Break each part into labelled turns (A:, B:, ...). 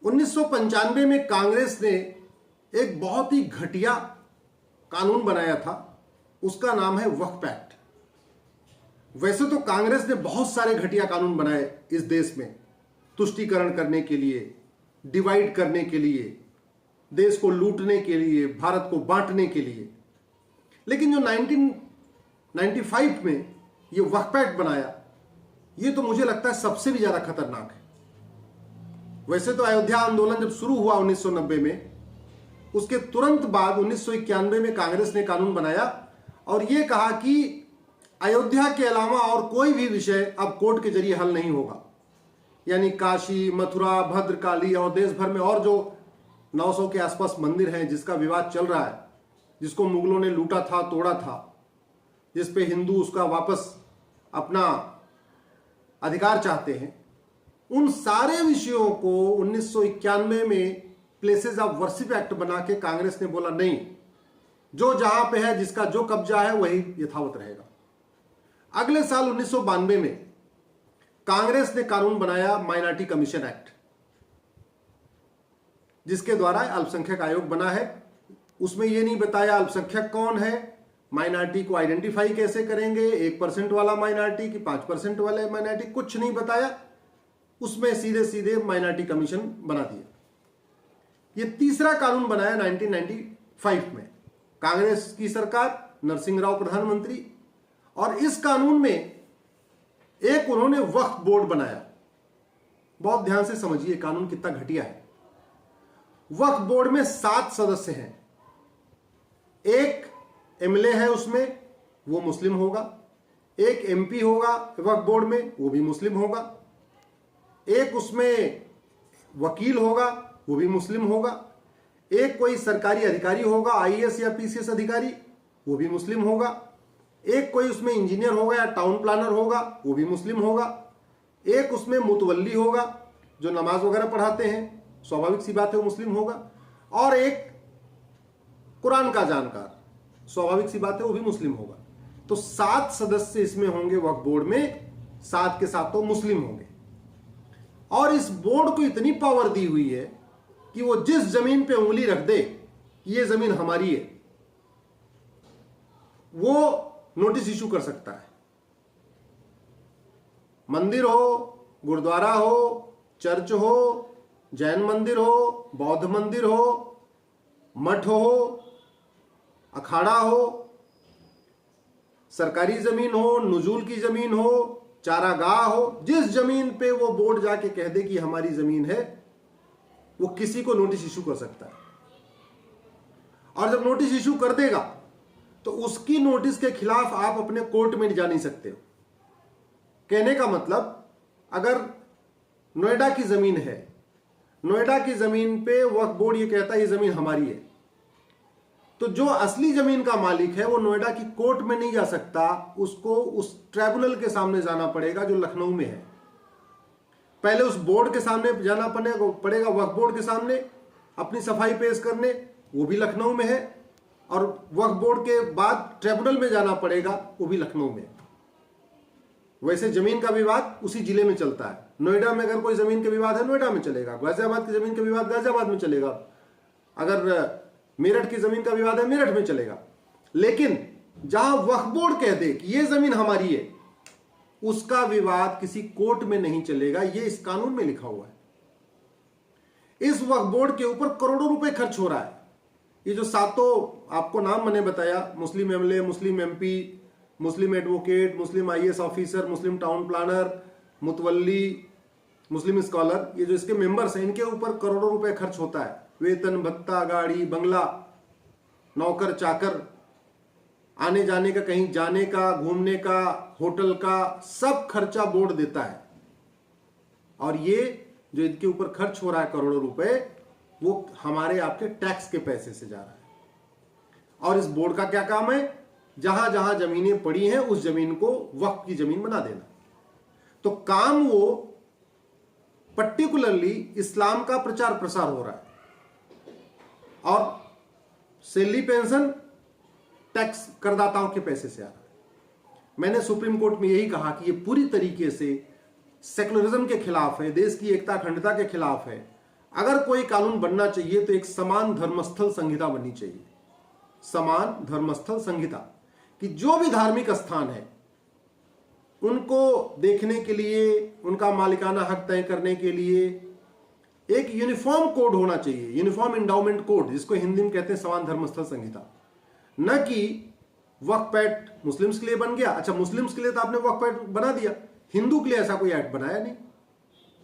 A: 1995 में कांग्रेस ने एक बहुत ही घटिया कानून बनाया था, उसका नाम है वक्फ एक्ट। वैसे तो कांग्रेस ने बहुत सारे घटिया कानून बनाए इस देश में, तुष्टीकरण करने के लिए, डिवाइड करने के लिए, देश को लूटने के लिए, भारत को बांटने के लिए। लेकिन जो 1995 में ये वक्फ एक्ट बनाया, ये तो मुझे लगता है सबसे भी ज्यादा खतरनाक है। वैसे तो अयोध्या आंदोलन जब शुरू हुआ 1990 में, उसके तुरंत बाद 1991 में कांग्रेस ने कानून बनाया और यह कहा कि अयोध्या के अलावा और कोई भी विषय अब कोर्ट के जरिए हल नहीं होगा। यानी काशी, मथुरा, भद्रकाली और देश भर में और जो 900 के आसपास मंदिर हैं जिसका विवाद चल रहा है, जिसको मुगलों ने लूटा था, तोड़ा था, जिस पे हिंदू उसका वापस अपना अधिकार चाहते हैं, उन सारे विषयों को 1991 में प्लेसेस ऑफ वर्शिप एक्ट बना के कांग्रेस ने बोला नहीं, जो जहां पे है, जिसका जो कब्जा है वही यथावत रहेगा। अगले साल 1992 में कांग्रेस ने कानून बनाया माइनॉरिटी कमीशन एक्ट, जिसके द्वारा अल्पसंख्यक आयोग बना है। उसमें यह नहीं बताया अल्पसंख्यक कौन है, माइनॉरिटी को आइडेंटिफाई कैसे करेंगे, 1% वाला माइनॉरिटी कि 5% वाले माइनॉरिटी, कुछ नहीं बताया। उसमें सीधे सीधे माइनॉरिटी कमीशन बना दिया। यह तीसरा कानून बनाया 1995 में, कांग्रेस की सरकार, नरसिंह राव प्रधानमंत्री, और इस कानून में एक उन्होंने वक्फ बोर्ड बनाया। बहुत ध्यान से समझिए कानून कितना घटिया है। वक्फ बोर्ड में 7 सदस्य हैं। एक एमएलए है उसमें, वो मुस्लिम होगा। एक एमपी होगा वक्फ बोर्ड में, वो भी मुस्लिम होगा। एक उसमें वकील होगा, वो भी मुस्लिम होगा। एक कोई सरकारी अधिकारी होगा, आईएएस या पीसीएस अधिकारी, वो भी मुस्लिम होगा। एक कोई उसमें इंजीनियर होगा या टाउन प्लानर होगा, वो भी मुस्लिम होगा। एक उसमें मुतवल्ली होगा जो नमाज वगैरह पढ़ाते हैं, स्वाभाविक सी बात है वो मुस्लिम होगा। और एक कुरान का जानकार, स्वाभाविक सी बात है वो भी मुस्लिम होगा। तो 7 सदस्य इसमें होंगे वक्फ बोर्ड में, 7 के 7 तो मुस्लिम होंगे। और इस बोर्ड को इतनी पावर दी हुई है कि वो जिस जमीन पे उंगली रख दे, ये जमीन हमारी है, वो नोटिस इशू कर सकता है। मंदिर हो, गुरुद्वारा हो, चर्च हो, जैन मंदिर हो, बौद्ध मंदिर हो, मठ हो, अखाड़ा हो, सरकारी जमीन हो, नुजूल की जमीन हो, चारागाह हो, जिस जमीन पे वो बोर्ड जाके कह दे कि हमारी जमीन है, वो किसी को नोटिस इशू कर सकता है। और जब नोटिस इशू कर देगा तो उसकी नोटिस के खिलाफ आप अपने कोर्ट में जा नहीं सकते हो। कहने का मतलब, अगर नोएडा की जमीन है, नोएडा की जमीन पे वक्फ बोर्ड ये कहता है ये जमीन हमारी है, तो जो असली जमीन का मालिक है वो नोएडा की कोर्ट में नहीं जा सकता, उसको उस ट्राइब्यूनल के सामने जाना पड़ेगा जो लखनऊ में है। पहले उस बोर्ड के सामने जाना पड़ेगा, वक्फ बोर्ड के सामने अपनी सफाई पेश करने, वो भी लखनऊ में है। और वक्फ बोर्ड के बाद ट्राइब्यूनल में जाना पड़ेगा, वो भी लखनऊ में। वैसे जमीन का विवाद उसी जिले में चलता है। नोएडा में अगर कोई जमीन का विवाद है, नोएडा में चलेगा। गाजियाबाद की जमीन का विवाद गाजियाबाद में चलेगा। अगर मेरठ की जमीन का विवाद है, मेरठ में चलेगा। लेकिन जहां वक्फ बोर्ड कह दे कि यह जमीन हमारी है, उसका विवाद किसी कोर्ट में नहीं चलेगा। यह इस कानून में लिखा हुआ है। इस वक्फ बोर्ड के ऊपर करोड़ों रुपए खर्च हो रहा है। ये जो 7 आपको नाम मैंने बताया, मुस्लिम एमएलए, मुस्लिम एमपी, मुस्लिम एडवोकेट, मुस्लिम आईएएस ऑफिसर, मुस्लिम टाउन प्लानर, मुतवल्ली, मुस्लिम स्कॉलर, ये जो इसके मेंबर्स हैं, इनके ऊपर करोड़ों रुपए खर्च होता है। वेतन भत्ता, गाड़ी, बंगला, नौकर चाकर, आने जाने का, कहीं जाने का, घूमने का, होटल का, सब खर्चा बोर्ड देता है। और ये जो इनके ऊपर खर्च हो रहा है करोड़ों रुपए, वो हमारे आपके टैक्स के पैसे से जा रहा है। और इस बोर्ड का क्या काम है? जहां जहां जमीनें पड़ी हैं उस जमीन को वक्फ की जमीन बना देना। तो काम वो पर्टिकुलरली इस्लाम का प्रचार प्रसार हो रहा है। और सैलरी पेंशन टैक्स करदाताओं के पैसे से आ रहा है। मैंने सुप्रीम कोर्ट में यही कहा कि यह पूरी तरीके से सेकुलरिज्म के खिलाफ है, देश की एकता अखंडता के खिलाफ है। अगर कोई कानून बनना चाहिए तो एक समान धर्मस्थल संहिता बननी चाहिए। समान धर्मस्थल संहिता कि जो भी धार्मिक स्थान है उनको देखने के लिए, उनका मालिकाना हक तय करने के लिए एक यूनिफॉर्म कोड होना चाहिए, यूनिफॉर्म इंडाउमेंट कोड, जिसको हिंदी में कहते हैं समान धर्मस्थल संहिता। न कि वक्फ एक्ट मुस्लिम्स के लिए बन गया, अच्छा मुस्लिम्स के लिए तो आपने वक्फ एक्ट बना दिया, हिंदू के लिए ऐसा कोई एक्ट बनाया नहीं,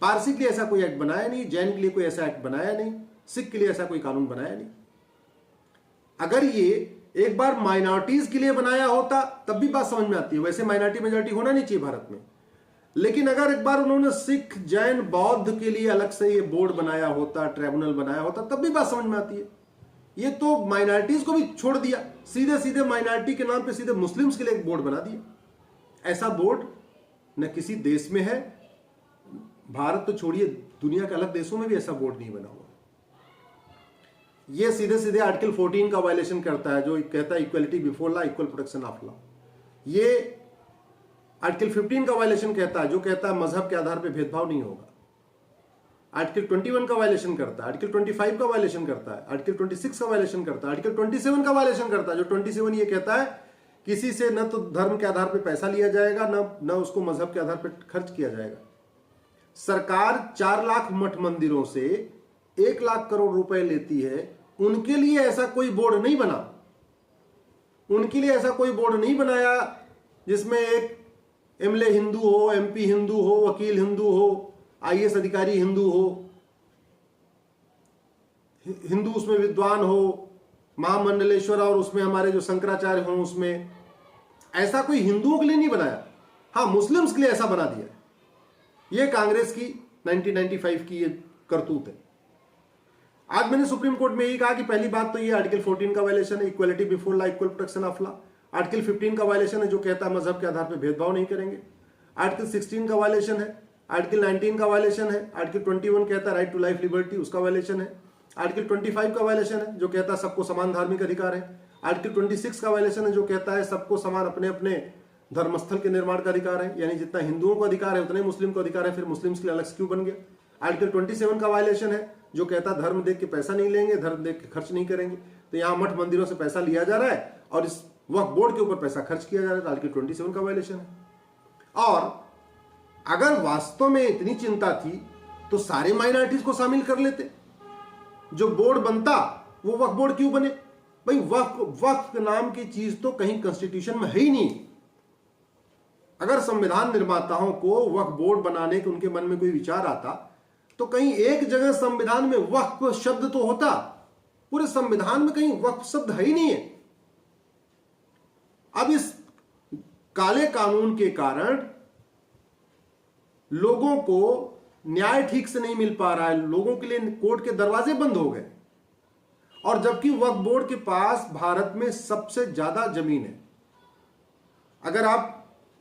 A: पारसी के लिए ऐसा कोई एक्ट बनाया नहीं, जैन के लिए कोई ऐसा एक्ट बनाया नहीं, सिख के लिए ऐसा कोई कानून बनाया नहीं। अगर ये एक बार माइनॉरिटीज के लिए बनाया होता तब भी बात समझ में आती है, वैसे माइनॉरिटी मेजॉरिटी होना नहीं चाहिए भारत में। लेकिन अगर एक बार उन्होंने सिख, जैन, बौद्ध के लिए अलग से ये बोर्ड बनाया होता, ट्राइब्यूनल बनाया होता, तब भी बात समझ में आती है। ये तो माइनॉरिटीज को भी छोड़ दिया, सीधे सीधे माइनॉरिटी के नाम पे सीधे मुस्लिम्स के लिए एक बोर्ड बना दिया। ऐसा बोर्ड न किसी देश में है, भारत तो छोड़िए दुनिया के अलग देशों में भी ऐसा बोर्ड नहीं बना हुआ। ये सीधे सीधे आर्टिकल 14 का वायलेशन करता है, जो कहता है equality before law, equal protection of law. ये आर्टिकल 15 का वायलेशन कहता है, जो कहता है मजहब के आधार पर भेदभाव नहीं होगा। आर्टिकल 21 का वायलेशन करता है, आर्टिकल 25 का वायलेशन करता है, आर्टिकल 26 का वायलेशन करता है, आर्टिकल 27 का वायलेशन करता है, जो 27 ये कहता है किसी से न तो धर्म के आधार पर पैसा लिया जाएगा, न उसको मजहब के आधार पर खर्च किया जाएगा। सरकार 4 लाख मठ मंदिरों से 1 लाख करोड़ रुपए लेती है, उनके लिए ऐसा कोई बोर्ड नहीं बना, उनके लिए ऐसा कोई बोर्ड नहीं बनाया जिसमें एक एमएलए हिंदू हो, एमपी हिंदू हो, वकील हिंदू हो, आईएएस अधिकारी हिंदू हो, हिंदू उसमें विद्वान हो, महामंडलेश्वर और उसमें हमारे जो शंकराचार्य हों, उसमें ऐसा कोई हिंदुओं के लिए नहीं बनाया। हाँ, मुस्लिम्स के लिए ऐसा बना दिया। यह कांग्रेस की 1995 की ये करतूत है। आज मैंने सुप्रीम कोर्ट में यही कहा कि पहली बात तो ये आर्टिकल 14 का वायलेशन है, equality before law, equal protection of law. Article 15 का वायलेशन है, जो कहता है मजहब के आधार पर भेदभाव नहीं करेंगे। आर्टिकल 16 का वायलेशन है, आर्टिकल 19 का वायलेशन है, आर्टिकल 21 कहता है राइट टू लाइफ लिबर्टी, उसका वायलेशन है। आर्टिकल 25 का वायलेशन है, जो कहता है सबको समान धार्मिक अधिकार है। आर्टिकल 26 का वायलेशन है, जो कहता है सबको समान अपने अपने धर्मस्थल के निर्माण का अधिकार है, यानी जितना हिंदुओं को अधिकार है उतना ही मुस्लिम को अधिकार है, फिर मुस्लिम्स के लिए अलग से क्यों बन गया। आर्टिकल 27 का वायलेशन है, जो कहता है धर्म देख के पैसा नहीं लेंगे, धर्म देख के खर्च नहीं करेंगे। तो यहाँ मठ मंदिरों से पैसा लिया जा रहा है और इस वक्फ बोर्ड के ऊपर पैसा खर्च किया जा रहा है, तो आर्टिकल 27 का वायलेशन है। और अगर वास्तव में इतनी चिंता थी तो सारे माइनॉरिटीज को शामिल कर लेते, जो बोर्ड बनता वो वक्फ बोर्ड क्यों बने भाई? वक्फ नाम की चीज तो कहीं कॉन्स्टिट्यूशन में है ही नहीं। अगर संविधान निर्माताओं को वक्फ बोर्ड बनाने के उनके मन में कोई विचार आता तो कहीं एक जगह संविधान में वक्फ शब्द तो होता, पूरे संविधान में कहीं वक्फ शब्द है ही नहीं है। अब इस काले कानून के कारण लोगों को न्याय ठीक से नहीं मिल पा रहा है, लोगों के लिए कोर्ट के दरवाजे बंद हो गए। और जबकि वक्फ बोर्ड के पास भारत में सबसे ज्यादा जमीन है। अगर आप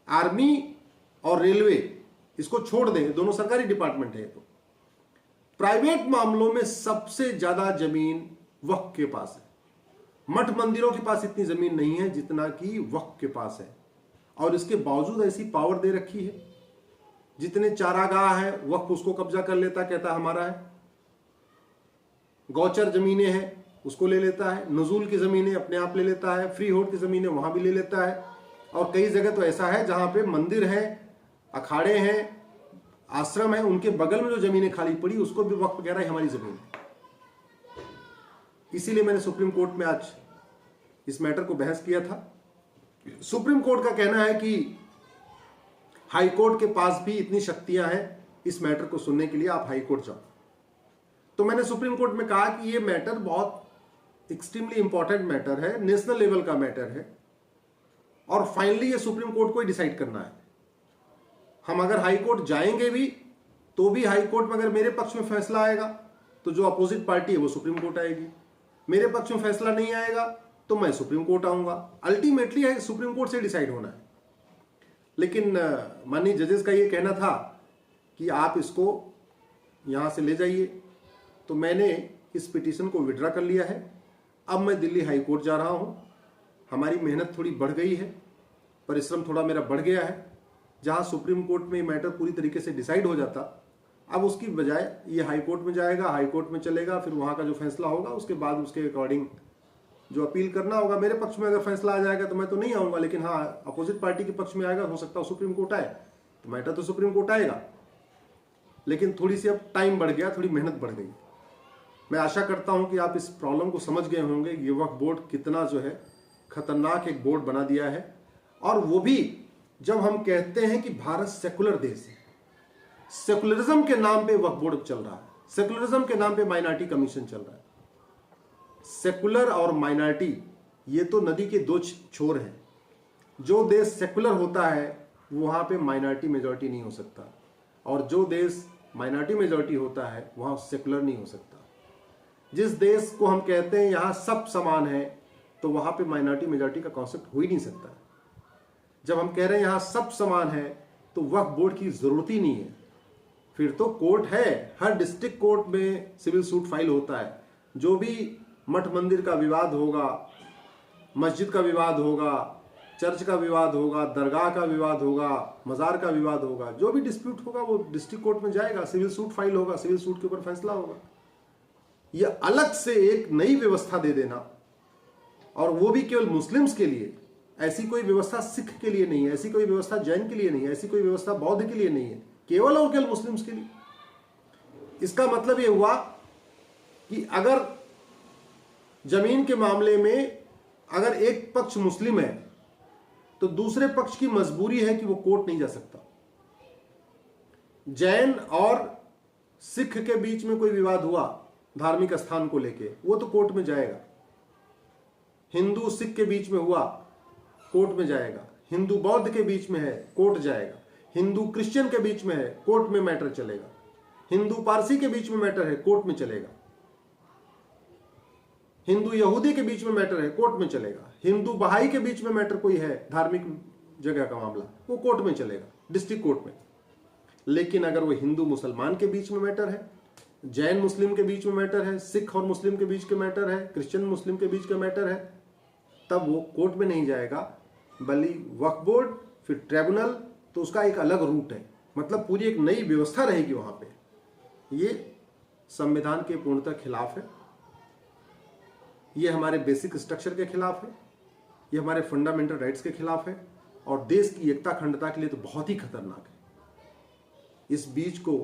A: आर्मी और रेलवे इसको छोड़ दें, दोनों सरकारी डिपार्टमेंट है, तो प्राइवेट मामलों में सबसे ज्यादा जमीन वक्फ के पास है। मठ मंदिरों के पास इतनी जमीन नहीं है जितना कि वक्फ के पास है, और इसके बावजूद ऐसी पावर दे रखी है, जितने चारागाह है वक्फ उसको कब्जा कर लेता, कहता हमारा है। गौचर जमीनें हैं उसको ले लेता है, नजूल की जमीनें अपने आप ले लेता है, फ्री होल्ड की जमीनें वहां भी ले लेता है। और कई जगह तो ऐसा है जहां पे मंदिर है, अखाड़े हैं, आश्रम है, उनके बगल में जो जमीनें खाली पड़ी उसको भी वक्फ कह रहा है हमारी जमीन है। इसीलिए मैंने सुप्रीम कोर्ट में आज इस मैटर को बहस किया था। सुप्रीम कोर्ट का कहना है कि हाई कोर्ट के पास भी इतनी शक्तियां हैं इस मैटर को सुनने के लिए, आप हाई कोर्ट जाओ। तो मैंने सुप्रीम कोर्ट में कहा कि ये मैटर बहुत एक्सट्रीमली इंपॉर्टेंट मैटर है, नेशनल लेवल का मैटर है, और फाइनली ये सुप्रीम कोर्ट को ही डिसाइड करना है। हम अगर हाई कोर्ट जाएंगे भी तो भी हाई कोर्ट में अगर मेरे पक्ष में फैसला आएगा तो जो अपोजिट पार्टी है वो सुप्रीम कोर्ट आएगी, मेरे पक्ष में फैसला नहीं आएगा तो मैं सुप्रीम कोर्ट आऊंगा। अल्टीमेटली सुप्रीम कोर्ट से डिसाइड होना है। लेकिन माननीय जजेस का ये कहना था कि आप इसको यहां से ले जाइए, तो मैंने इस पिटीशन को विड्रा कर लिया है। अब मैं दिल्ली हाई कोर्ट जा रहा हूं। हमारी मेहनत थोड़ी बढ़ गई है, परिश्रम थोड़ा मेरा बढ़ गया है। जहां सुप्रीम कोर्ट में मैटर पूरी तरीके से डिसाइड हो जाता अब उसकी बजाय ये हाई कोर्ट में जाएगा, हाई कोर्ट में चलेगा, फिर वहां का जो फैसला होगा उसके बाद उसके अकॉर्डिंग जो अपील करना होगा। मेरे पक्ष में अगर फैसला आ जाएगा तो मैं तो नहीं आऊंगा, लेकिन हाँ अपोजिट पार्टी के पक्ष में आएगा, हो सकता है सुप्रीम कोर्ट आए, तो मैटर तो सुप्रीम कोर्ट आएगा। लेकिन थोड़ी सी अब टाइम बढ़ गया, थोड़ी मेहनत बढ़ गई। मैं आशा करता हूं कि आप इस प्रॉब्लम को समझ गए होंगे। ये वक्फ बोर्ड कितना जो है खतरनाक एक बोर्ड बना दिया है, और वो भी जब हम कहते हैं कि भारत सेकुलर देश है। सेकुलरिज्म के नाम पे वक्फ बोर्ड चल रहा है, सेकुलरिज्म के नाम पे माइनॉरिटी कमीशन चल रहा है। सेकुलर और माइनॉरिटी ये तो नदी के दो छोर हैं। जो देश सेकुलर होता है वहां पे माइनॉरिटी मेजॉरिटी नहीं हो सकता, और जो देश माइनॉरिटी मेजॉरिटी होता है वहां सेकुलर नहीं हो सकता। जिस देश को हम कहते हैं यहां सब समान है, तो वहां पे माइनॉरिटी मेजॉरिटी का कॉन्सेप्ट हो ही नहीं सकता। जब हम कह रहे हैं यहां सब समान है, तो वक्फ बोर्ड की जरूरत ही नहीं है। फिर तो कोर्ट है, हर डिस्ट्रिक्ट कोर्ट में सिविल सूट फाइल होता है। जो भी मठ मंदिर का विवाद होगा, मस्जिद का विवाद होगा, चर्च का विवाद होगा, दरगाह का विवाद होगा, मजार का विवाद होगा, जो भी डिस्प्यूट होगा वो डिस्ट्रिक्ट कोर्ट में जाएगा, सिविल सूट फाइल होगा, सिविल सूट के ऊपर फैसला होगा। यह अलग से एक नई व्यवस्था दे देना, और वो भी केवल मुस्लिम्स के लिए, ऐसी कोई व्यवस्था सिख के लिए नहीं है, ऐसी कोई व्यवस्था जैन के लिए नहीं है, ऐसी कोई व्यवस्था बौद्ध के लिए नहीं है, केवल और केवल मुस्लिम्स के लिए। इसका मतलब यह हुआ कि अगर जमीन के मामले में अगर एक पक्ष मुस्लिम है, तो दूसरे पक्ष की मजबूरी है कि वो कोर्ट नहीं जा सकता। जैन और सिख के बीच में कोई विवाद हुआ धार्मिक स्थान को लेके, वो तो कोर्ट में जाएगा। हिंदू सिख के बीच में हुआ, कोर्ट में जाएगा। हिंदू बौद्ध के बीच में है, कोर्ट जाएगा। हिंदू क्रिश्चियन के बीच में है, कोर्ट में मैटर चलेगा। हिंदू पारसी के बीच में मैटर है, कोर्ट में चलेगा। हिंदू यहूदी के बीच में मैटर है, कोर्ट में चलेगा। हिंदू बहाई के बीच में मैटर कोई है, धार्मिक जगह का मामला, वो कोर्ट में चलेगा, डिस्ट्रिक्ट कोर्ट में। लेकिन अगर वो हिंदू मुसलमान के बीच में मैटर है, जैन मुस्लिम के बीच में मैटर है, सिख और मुस्लिम के बीच के मैटर है, क्रिश्चियन मुस्लिम के बीच का मैटर है, तब वो कोर्ट में नहीं जाएगा, बल्कि वक्फ बोर्ड, फिर ट्रिब्यूनल, तो उसका एक अलग रूट है। मतलब पूरी एक नई व्यवस्था रहेगी वहां पे। ये संविधान के पूर्णतः खिलाफ है, ये हमारे बेसिक स्ट्रक्चर के खिलाफ है, ये हमारे फंडामेंटल राइट्स के खिलाफ है, और देश की एकता अखंडता के लिए तो बहुत ही खतरनाक है। इस बीज को,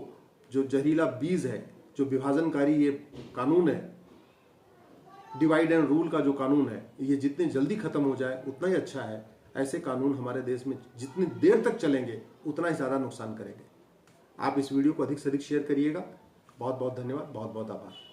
A: जो जहरीला बीज है, जो विभाजनकारी ये कानून है, डिवाइड एंड रूल का जो कानून है, ये जितनी जल्दी खत्म हो जाए उतना ही अच्छा है। ऐसे कानून हमारे देश में जितनी देर तक चलेंगे उतना ही ज्यादा नुकसान करेंगे। आप इस वीडियो को अधिक से अधिक शेयर करिएगा। बहुत बहुत धन्यवाद, बहुत बहुत आभार।